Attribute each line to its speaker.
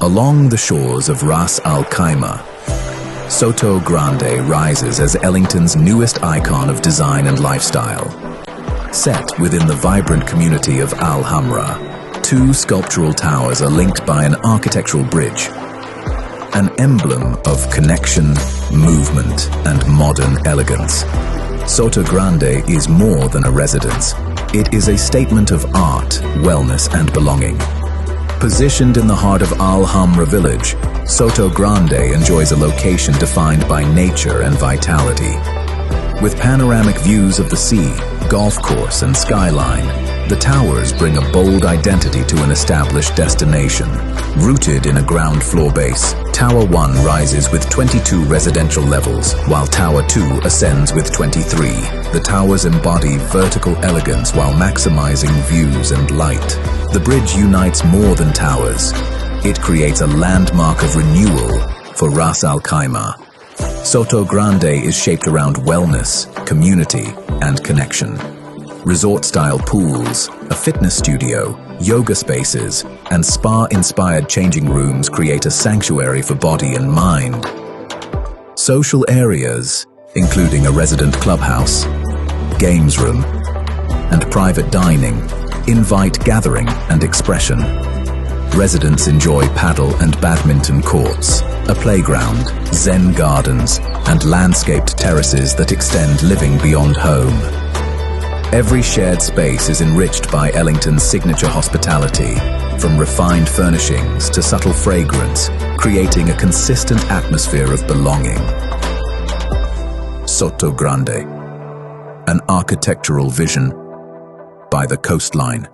Speaker 1: Along the shores of Ras Al Khaimah, Soto Grande rises as Ellington's newest icon of design and lifestyle. Set within the vibrant community of Al Hamra, two sculptural towers are linked by an architectural bridge, an emblem of connection, movement, and modern elegance. Soto Grande is more than a residence. It is a statement of art, wellness, and belonging. Positioned in the heart of Al Hamra village, Soto Grande enjoys a location defined by nature and vitality. With panoramic views of the sea, golf course, and skyline, the towers bring a bold identity to an established destination. Rooted in a ground floor base, Tower 1 rises with 22 residential levels, while Tower 2 ascends with 23. The towers embody vertical elegance while maximizing views and light. The bridge unites more than towers. It creates a landmark of renewal for Ras Al Khaimah. Soto Grande is shaped around wellness, community, and connection. Resort-style pools, a fitness studio, yoga spaces, and spa-inspired changing rooms create a sanctuary for body and mind. Social areas, including a resident clubhouse, games room, and private dining, invite gathering and expression. Residents enjoy padel and badminton courts, a playground, zen gardens, and landscaped terraces that extend living beyond home. Every shared space is enriched by Ellington's signature hospitality, from refined furnishings to subtle fragrance, creating a consistent atmosphere of belonging. Soto Grande, an architectural vision by the coastline.